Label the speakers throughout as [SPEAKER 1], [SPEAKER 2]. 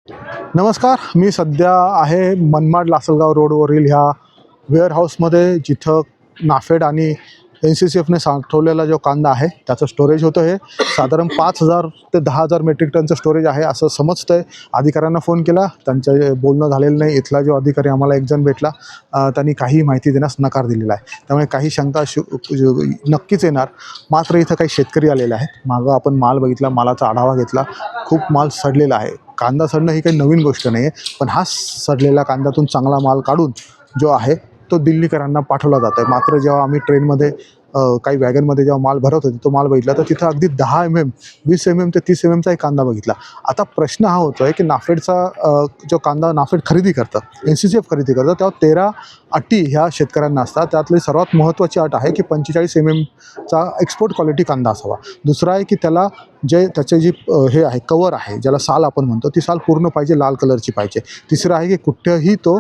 [SPEAKER 1] नमस्कार. मी सध्या आहे मनमाड लासलगाव रोडवरील ह्या वेअरहाऊसमध्ये, जिथं नाफेड आणि NCCFने साठवलेला जो कांदा आहे त्याचं स्टोरेज होतं. हे साधारण 5,000 ते 10,000 मेट्रिक टनचं स्टोरेज आहे असं समजतं आहे. अधिकाऱ्यांना फोन केला, त्यांचं बोलणं झालेलं नाही. इथला जो अधिकारी आम्हाला एक जण भेटला, त्यांनी काही माहिती देण्यास नकार दिलेला आहे. त्यामुळे काही शंका नक्कीच येणार. मात्र इथं काही शेतकरी आलेले आहेत. मागं आपण माल बघितला, मालाचा आढावा घेतला. खूप माल सडलेला आहे. कांदा सडणं ही काही नवीन गोष्ट नाही आहे, पण हा सडलेल्या कांद्यातून चांगला माल काढून जो आहे तो दिल्लीकरांना पाठवला जातो आहे. मात्र जेव्हा आम्ही ट्रेनमध्ये काही वॅगनमध्ये जेव्हा माल भरत होतो, तो माल बघितला तर तिथं अगदी 10 mm, 20 mm ते 30 mm एक कांदा बघितला. आता प्रश्न हा होतो आहे की नाफेडचा जो कांदा नाफेड खरेदी करतं, NCCF खरेदी करतं, तेव्हा 13 अटी ह्या शेतकऱ्यांना असतात. त्यातली सर्वात महत्त्वाची अट आहे की 45 mm चा एक्सपोर्ट क्वालिटी कांदा असावा. दुसरा आहे की त्याला त्याचे जी हे आहे, कवर आहे, ज्याला साल आपण म्हणतो, ती साल पूर्ण पाहिजे, लाल कलरची पाहिजे. तिसरं आहे की कुठेही तो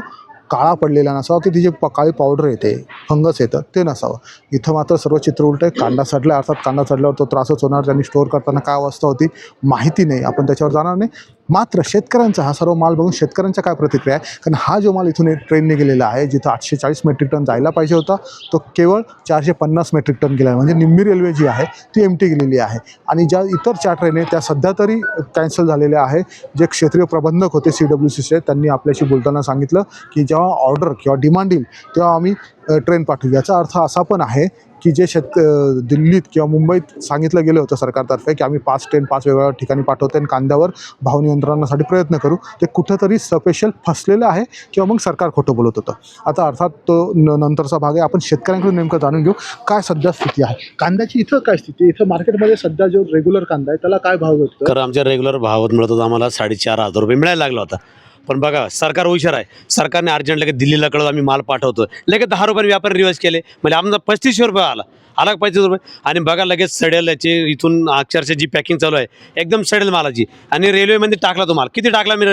[SPEAKER 1] काळा पडलेला नसावा, की ती जी काळी पावडर येते, फंगस येतं, ते नसावं. इथं मात्र सर्व चित्र उलटं आहे. कांदा सडला, अर्थात कांदा सडल्यावर तो त्रासच होणार. त्यांनी स्टोअर करताना काय अवस्था होती माहिती नाही, आपण त्याच्यावर जाणार नाही. मात्र शेतकऱ्यांचा हा सर्व माल बघून शेतकऱ्यांच्या काय प्रतिक्रिया आहे, कारण हा जो माल इथून ट्रेनने गेलेला आहे, जिथं 840 मेट्रिक टन जायला पाहिजे होता, तो केवळ 450 मेट्रिक टन गेला आहे. म्हणजे निम्मी रेल्वे जी आहे ती एमटी गेलेली आहे. आणि ज्या इतर 4 ट्रेन आहेत त्या सध्या तरी कॅन्सल झालेल्या आहे. जे क्षेत्रीय प्रबंधक होते CWCचे, त्यांनी आपल्याशी बोलताना सांगितलं की जेव्हा ऑर्डर किंवा डिमांड येईल तेव्हा आम्ही ट्रेन पाठवू. याचा अर्थ असा पण आहे की जे दिल्लीत किंवा मुंबईत सांगितलं गेलं होतं सरकारतर्फे की आम्ही 5 ट्रेन 5 वेगवेगळ्या ठिकाणी पाठवतो आणि कांद्यावर भाव नियंत्रणासाठी प्रयत्न करू, ते कुठंतरी स्पेशल फसलेलं आहे किंवा मग सरकार खोटं बोलत होतं. आता अर्थात तो नंतरचा भाग आहे. आपण शेतकऱ्यांकडून नेमकं जाणून घेऊ काय सध्या स्थिती आहे कांद्याची. इथं काय स्थिती, इथं मार्केटमध्ये सध्या जो रेग्युलर कांदा आहे त्याला काय भाव भेटतो?
[SPEAKER 2] तर आमच्या रेग्युलर भावात मिळत होता, आम्हाला 4,500 रुपये मिळायला लागला होता. पण बघा, सरकार हुशार आहे. सरकारने अर्जंट लगेच दिल्लीला कळवलं, आम्ही माल पाठवतो. लगेच 10 रुपये व्यापारी रिवर्स केले, म्हणजे आमचा 3500 रुपये आला 35 रुपये. आणि बघा लगेच सडेल याची इथून अक्षरशः जी पॅकिंग चालू आहे एकदम सडेल मालाची. आणि रेल्वेमध्ये टाकला तो माल. किती टाकला मी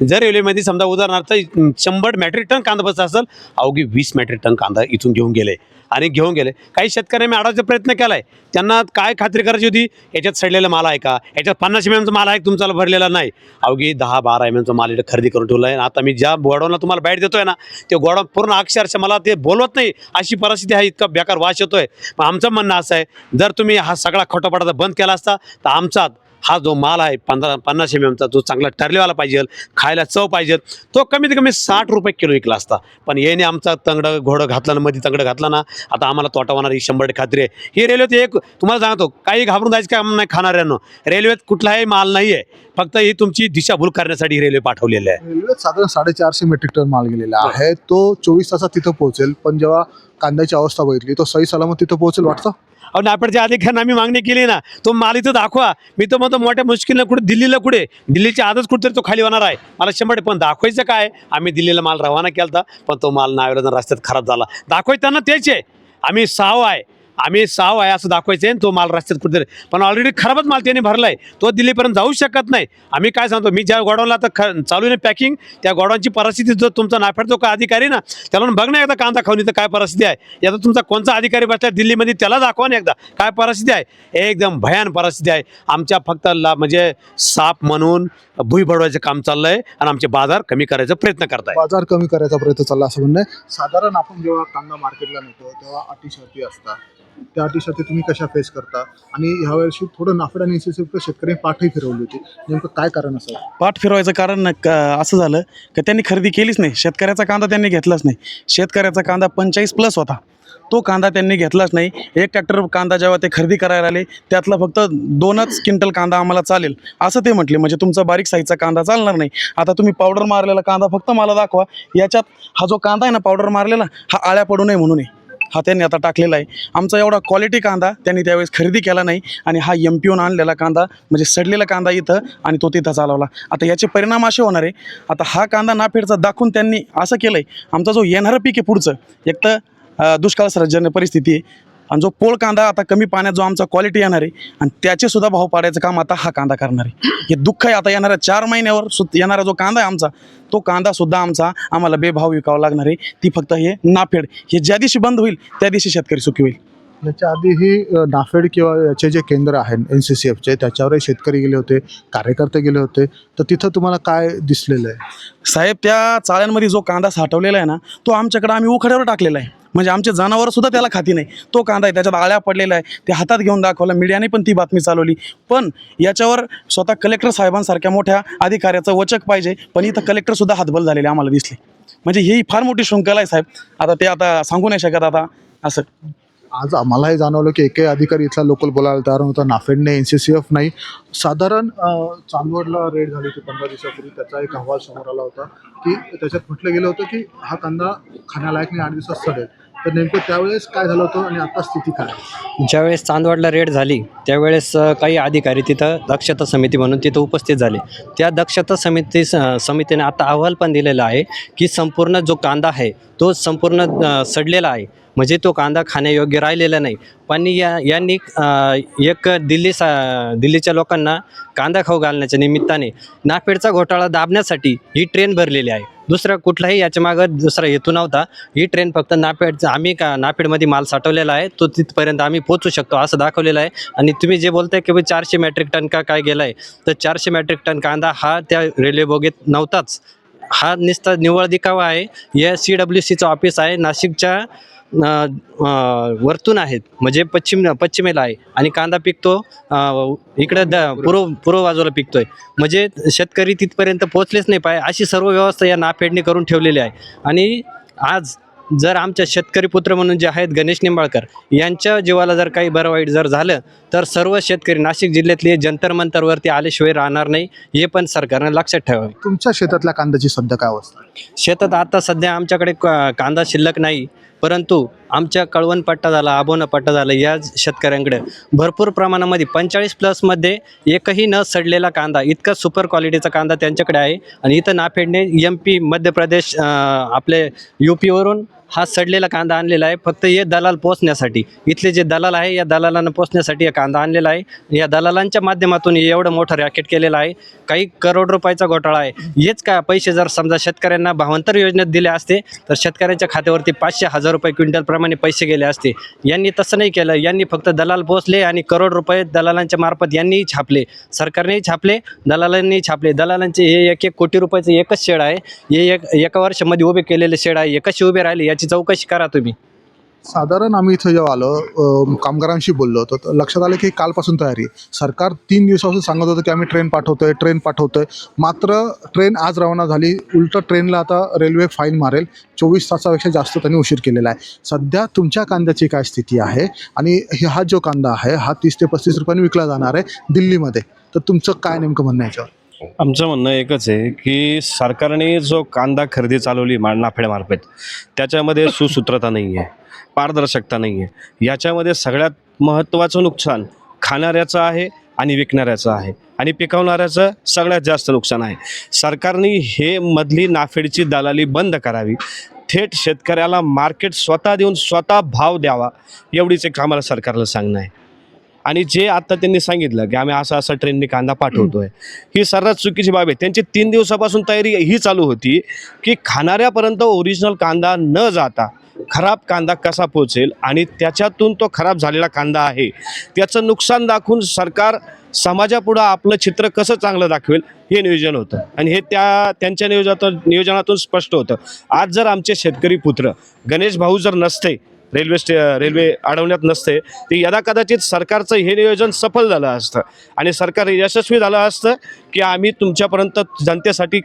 [SPEAKER 2] जर रेल्वेमध्ये समजा उदाहरणार्थ 100 मेट्रिक टन कांदा बसला असेल, अवघी 20 मेट्रिक टन कांदा इथून घेऊन गेले. काही शेतकऱ्यांनी अडवायचा प्रयत्न केला आहे. त्यांना काय खात्री करायची होती, याच्यात सडलेला माल आहे का, याच्यात 50 mm चा माल आहे तुमचा भरलेला नाही. अवघी 10-12 mm चा माल इथे खरेदी करून ठेवला आहे. आता मी ज्या गोडाऊनला तुम्हाला बाईट देतोय ना, ते गोडाऊन पूर्ण अक्षरशः मला ते बोलवत नाही अशी परिस्थिती आहे. इतका बेकार वास येतोय. मग आमचं म्हणणं असं आहे, जर तुम्ही हा सगळा खोटापटा बंद केला असता तर आमचा हा जो माल आहे 50 mm चा, जो चांगला ठरलेवाला पाहिजे, खायला चव पाहिजे, तो कमीत कमी 60 रुपये किलो विकला असता. पण याने आमचा तंगडं घोडं घातला ना, मध्ये तंगडं घातला ना, आता आम्हाला तोटा होणार ही 100% खात्री आहे. ही रेल्वेत एक तुम्हाला सांगतो, काही घाबरून जायचं काम नाही खाणाऱ्यांनो. रेल्वेत कुठलाही माल नाही आहे, फक्त ही तुमची दिशाभूल करण्यासाठी ही रेल्वे पाठवलेली आहे.
[SPEAKER 1] रेल्वेत साधारण 450 मेट्रिक टन माल गेलेला आहे. तो 24 तासात तिथं पोहोचेल, पण जेव्हा कांद्याची अवस्था बघितली तो सही सलामत तिथं पोहोचेल वाटतं.
[SPEAKER 2] अहो, नाफेडच्या अधिकाऱ्यांना आम्ही मागणी केली ना, तो माल इथं दाखवा. मी तर म्हणतो मोठ्या मुश्किलनं दिल्लीची आजच कुठेतरी तो खाली होणार आहे मला 100%. पण दाखवायचं काय, आम्ही दिल्लीला माल रवाना केला होता, पण तो माल नावेला रस्त्यात खराब झाला. दाखवायचं ना तेच आहे, आम्ही साव आहे असं दाखवायचं आहे. तो माल रस्त्यात कुठेतरी, पण ऑलरेडी खराबच माल त्याने भरलाय, तो दिल्लीपर्यंत जाऊ शकत नाही. आम्ही काय सांगतो, मी ज्या गोडाऊनला आता चालू आहे पॅकिंग, त्या गोडाऊनची परिस्थिती जो तुमचा नाफेड जो काय अधिकारी ना, त्याला बघ ना एकदा कांदा खाऊन इथं काय परिस्थिती आहे. याचा तुमचा कोणता अधिकारी बसला दिल्लीमध्ये, त्याला दाखवा ना एकदा काय परिस्थिती आहे. एकदम भयान परिस्थिती आहे. आमच्या फक्त म्हणजे साप म्हणून भुई बडवायचं काम चाललंय आणि आमचे बाजार कमी करायचा प्रयत्न करताय.
[SPEAKER 1] बाजार कमी करायचा प्रयत्न चालला असं म्हणणं आहे. साधारण आपण जेव्हा कांदा मार्केटला नेतो तेव्हा अटी शर्ती असतात. त्या अटी शर्ती तुम्ही कशा फेस करता? आणि ह्यावेळेशी थोडं नाफेड आणि NCCF शेतकरी पाठही फिरवली होती, नेमकं काय कारण असेल?
[SPEAKER 3] पाठ फिरवायचं कारण असं झालं की त्यांनी खरेदी केलीच नाही. शेतकऱ्याचा कांदा त्यांनी घेतलाच नाही. शेतकऱ्याचा कांदा 45+ होता, तो कांदा त्यांनी घेतलाच नाही. 1 ट्रॅक्टर कांदा जेव्हा ते खरेदी करायला आले, त्यातला फक्त 2च क्विंटल कांदा आम्हाला चालेल असं ते म्हटले. म्हणजे तुमचा बारीक साईजचा कांदा चालणार नाही. आता तुम्ही पावडर मारलेला कांदा फक्त मला दाखवा. याच्यात हा जो कांदा आहे ना पावडर मारलेला, हा आळ्या पडू नये म्हणून आहे, हा त्यांनी आता टाकलेला आहे. आमचा एवढा क्वालिटी कांदा त्यांनी त्यावेळेस खरेदी केला नाही. आणि हा MPहून आणलेला कांदा, म्हणजे सडलेला कांदा इथं, आणि तो तिथं चालवला. आता याचे परिणाम असे होणार आहे, आता हा कांदा नाफेडचा दाखवून त्यांनी असं केलं आहे, आमचा जो येणारं पीक आहे पुढचं, एक तर दुष्काळसर्जन्य परिस्थिती आहे, आणि जो पोळ कांदा आता कमी पाण्यात जो आमचा क्वालिटी येणार आहे, आणि त्याचेसुद्धा भाव पाडायचं काम आता हा कांदा करणार आहे. हे दुःख आहे. आता येणाऱ्या 4 महिन्यावर येणारा जो कांदा आहे आमचा, तो कांदासुद्धा आम्हाला बेभाव विकावा लागणार आहे. ती फक्त हे नाफेड हे ज्या दिवशी बंद होईल त्या दिवशी शेतकरी सुखी होईल.
[SPEAKER 1] याच्या आधीही नाफेड किंवा याचे जे केंद्र आहे NCCFचे त्याच्यावरही शेतकरी गेले होते, कार्यकर्ते गेले होते, तर तिथं तुम्हाला काय दिसलेलं आहे?
[SPEAKER 3] साहेब, त्या चाळ्यांमध्ये जो कांदा साठवलेला आहे ना, तो आमच्याकडे आम्ही उखड्यावर टाकलेला आहे. म्हणजे आमचे जनावरं सुद्धा त्याला खाती नाही. तो कांदा आहे, त्याच्यात आळ्या पडलेल्या आहे, ते हातात घेऊन दाखवलं, मीडियाने पण ती बातमी चालवली. पण याच्यावर स्वतः कलेक्टर साहेबांसारख्या मोठ्या अधिकाऱ्याचं वचक पाहिजे. पण इथं कलेक्टरसुद्धा हातबल झालेले आम्हाला दिसले. म्हणजे ही फार मोठी शृंखला आहे साहेब. आता ते आता सांगू नाही शकत आता असं.
[SPEAKER 1] आज आम्हालाही जाणवलं की एकही अधिकारी इथला लोकल बोलायला तयार नव्हता. नाफेडने NCCF नाही. साधारण चांदवडला रेड झाली होती 15 दिवसापूर्वी. त्याचा एक अहवाल समोर आला होता की त्याच्यात म्हटलं गेलं होतं की हा कांदा खाण्यालायक नाही, 8 दिवसात सडेल. तर नेमकं त्यावेळेस काय झालं होतं आणि आता स्थिती काय आहे?
[SPEAKER 4] ज्यावेळेस चांदवडला रेड झाली त्यावेळेस काही अधिकारी तिथं दक्षता समिती म्हणून तिथं उपस्थित झाले. त्या दक्षता समितीने आता अहवाल पण दिलेला आहे की संपूर्ण जो कांदा आहे तो संपूर्ण सडलेला आहे. म्हणजे तो कांदा खाण्यायोग्य राहिलेला नाही. पण यांनी एक दिल्लीच्या लोकांना कांदा खाऊ घालण्याच्या निमित्ताने नाफेडचा घोटाळा दाबण्यासाठी ही ट्रेन भरलेली आहे. दुसरा कुठलाही याच्या मागं दुसरा हेतू नव्हता. ही ट्रेन फक्त नाफेडमध्ये माल साठवलेला आहे, तो तिथपर्यंत आम्ही पोहोचू शकतो असं दाखवलेलं आहे. आणि तुम्ही जे बोलताय की 400 मेट्रिक टन का काय गेला आहे, तर 400 मेट्रिक टन कांदा हा त्या रेल्वे बोगीत नव्हताच. हा नुसता निव्वळ दिखावा आहे. या CWCचं ऑफिस आहे नाशिकच्या वरतून आहेत, म्हणजे पश्चिमेला आहे. आणि कांदा पिकतो इकडं पूर्व बाजूला पिकतोय. म्हणजे शेतकरी तिथपर्यंत पोहोचलेच नाही पाहिजे अशी सर्व व्यवस्था या नाफेडने करून ठेवलेली आहे. आणि आज जर आमच्या शेतकरी पुत्र म्हणून जे आहेत गणेश निंबाळकर यांच्या जीवाला जर काही बरं वाईट जर झालं तर सर्व शेतकरी नाशिक जिल्ह्यातले जंतर मंतरवरती आल्याशिवाय राहणार नाही, हे पण सरकारनं लक्षात ठेवावे.
[SPEAKER 1] तुमच्या शेतातल्या कांद्याची सध्या काय अवस्था आहे?
[SPEAKER 4] शेतात आता सध्या आमच्याकडे कांदा शिल्लक नाही, परंतु आमच्या कळवण पट्टा झाला, आबोना पट्टा झाला, या शेतकऱ्यांकडे भरपूर प्रमाणामध्ये 45+ एकही न सडलेला कांदा, इतका सुपर क्वालिटीचा कांदा त्यांच्याकडे आहे. आणि इथं नाफेडने MP मध्य प्रदेश आपले UPवरून हा सडलेला कांदा आणलेला आहे फक्त हे दलाल पोचण्यासाठी. इथले जे दलाल आहे या दलालांना पोचण्यासाठी हा कांदा आणलेला आहे. या दलालांच्या माध्यमातून एवढं मोठं रॅकेट केलेलं आहे. काही करोड रुपयाचा घोटाळा आहे. हेच का पैसे जर समजा शेतकऱ्यांना भावांतर योजनेत दिले असते तर शेतकऱ्यांच्या खात्यावरती 500,000 रुपये क्विंटलप्रमाणे पैसे गेले असते. यांनी तसं नाही केलं. यांनी फक्त दलाल पोचले आणि करोड रुपये दलालांच्या मार्फत यांनीही छापले, सरकारनेही छापले, दलालांनीही छापले. दलालांचे हे 1-1 कोटी रुपयाचं एकच शेड आहे. हे एका वर्षामध्ये उभे केलेले शेड आहे. हे कसे उभे राहिले याची चौकशी करा तुम्ही.
[SPEAKER 1] साधारण आम्ही इथं जेव्हा आलो कामगारांशी बोललो होतो तर लक्षात आलं की कालपासून तयारी आहे. सरकार 3 दिवसापासून सांगत होतं की आम्ही ट्रेन पाठवतोय. मात्र ट्रेन आज रवाना झाली. उलटं ट्रेनला आता रेल्वे फाईन मारेल. 24 तासापेक्षा जास्त त्यांनी उशीर केलेला आहे. सध्या तुमच्या कांद्याची काय स्थिती आहे आणि हा जो कांदा आहे हा 30 ते 35 रुपयांनी विकला जाणार आहे दिल्लीमध्ये, तर तुमचं काय नेमकं म्हणणं आहे याच्यावर?
[SPEAKER 5] आमचं म्हणणं एकच आहे की सरकारने जो कांदा खरेदी चालवली नाफेडमार्फत त्याच्यामध्ये सुसूत्रता नाही आहे, पारदर्शकता नाही आहे. याच्यामध्ये सगळ्यात महत्त्वाचं नुकसान खाणाऱ्याचं आहे आणि विकणाऱ्याचं आहे आणि पिकवणाऱ्याचं सगळ्यात जास्त नुकसान आहे. सरकारने हे मधली नाफेडची दलाली बंद करावी. थेट शेतकऱ्याला मार्केट स्वतः देऊन स्वतः भाव द्यावा, एवढीच एक आम्हाला सरकारला सांगणं आहे. आणि जे आत्ता त्यांनी सांगितलं की आम्ही असं ट्रेनने कांदा पाठवतोय, ही सर्रास चुकीची बाब आहे. त्यांची 3 दिवसापासून तयारी ही चालू होती की खाणाऱ्यापर्यंत ओरिजिनल कांदा न जाता खराब कांदा कसा पोचेल आणि त्याच्यातून तो खराब झालेला कांदा आहे त्याचं नुकसान दाखवून सरकार समाजापुढं आपलं चित्र कसं चांगलं दाखवेल हे नियोजन होतं. आणि हे त्यांच्या नियोजनातून स्पष्ट होतं. आज जर आमचे शेतकरी पुत्र गणेश भाऊ जर नसते, रेल्वे अडवण्यात नसते, तर यदाकदाचित सरकारचं हे नियोजन सफल झालं असतं आणि सरकार यशस्वी झालं असतं की आम्ही तुमच्यापर्यंत जनतेसाठी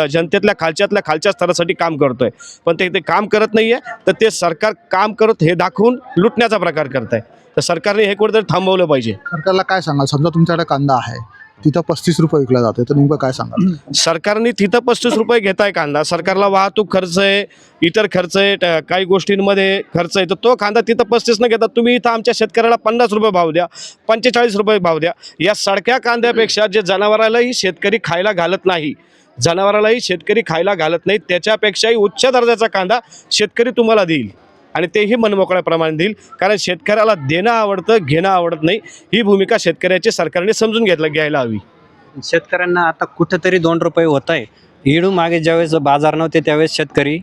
[SPEAKER 5] जनतेतल्या खालच्या स्तरासाठी काम करतोय. पण ते काम करत नाही आहे, तर ते सरकार काम करत हे दाखवून लुटण्याचा प्रकार करत आहे. तर सरकारने हे कुठेतरी थांबवलं पाहिजे.
[SPEAKER 1] सरकारला काय सांगाल? समजा तुमच्याकडे कांदा आहे, तिथं 35 रुपये विकला जातो, तर नेमकं काय सांगाल?
[SPEAKER 5] सरकारने तिथं 35 रुपये घेत आहे कांदा, सरकारला वाहतूक खर्च आहे, इतर खर्च आहे, काही गोष्टींमध्ये खर्च आहे, तर तो कांदा तिथं 35 न घेतात तुम्ही इथं आमच्या शेतकऱ्याला 50 रुपये भाव द्या, 45 रुपये भाव द्या. या सडक्या कांद्यापेक्षा जे जनावरालाही शेतकरी खायला घालत नाही, त्याच्यापेक्षाही उच्च दर्जाचा कांदा शेतकरी तुम्हाला देईल आणि तेही मनमोकळ्याप्रमाणे देईल. कारण शेतकऱ्याला देणं आवडतं, घेणं आवडत नाही. ही भूमिका शेतकऱ्याची सरकारने समजून घ्यायला हवी.
[SPEAKER 4] शेतकऱ्यांना आता कुठंतरी 2 रुपये होत आहे इडू मागे ज्यावेळेस बाजार नव्हते त्यावेळेस शेतकरी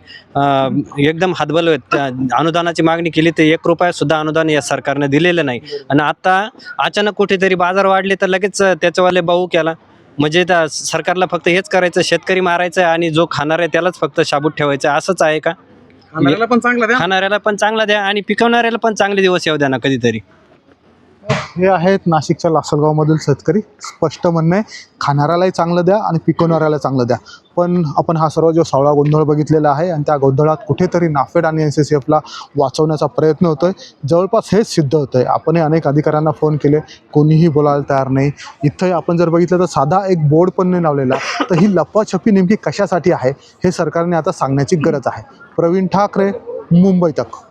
[SPEAKER 4] एकदम हातबल होत. अनुदानाची मागणी केली तर 1 रुपयासुद्धा अनुदान या सरकारने दिलेलं नाही. आणि आता अचानक कुठेतरी बाजार वाढले तर लगेच त्याच्यावाले बाऊ केला. म्हणजे त्या सरकारला फक्त हेच करायचं, शेतकरी मारायचं आहे आणि जो खाणार आहे त्यालाच फक्त शाबूत ठेवायचं आहे. असंच आहे का?
[SPEAKER 3] खाणाऱ्याला पण चांगला द्या.
[SPEAKER 4] खाणाऱ्याला पण चांगला द्या आणि पिकवणाऱ्याला पण चांगले दिवस येऊ द्या ना कधीतरी.
[SPEAKER 1] हे आहेत नाशिकच्या लासलगावमधील शेतकरी. स्पष्ट म्हणणं आहे, खाणाऱ्यालाही चांगलं द्या आणि पिकवणाऱ्याला चांगलं द्या. पण आपण हा सर्व जो सावळा गोंधळ बघितलेला आहे आणि त्या गोंधळात कुठेतरी नाफेड आणि NCCFला वाचवण्याचा प्रयत्न होतो आहे. जवळपास हेच सिद्ध होतं आहे. आपणही अनेक अधिकाऱ्यांना फोन केले, कोणीही बोलायला तयार नाही. इथंही आपण जर बघितलं तर साधा एक बोर्ड पण नाही लावलेला. तर ही लपाछपी नेमकी कशासाठी आहे हे सरकारने आता सांगण्याची गरज आहे. प्रवीण ठाकरे, मुंबई तक.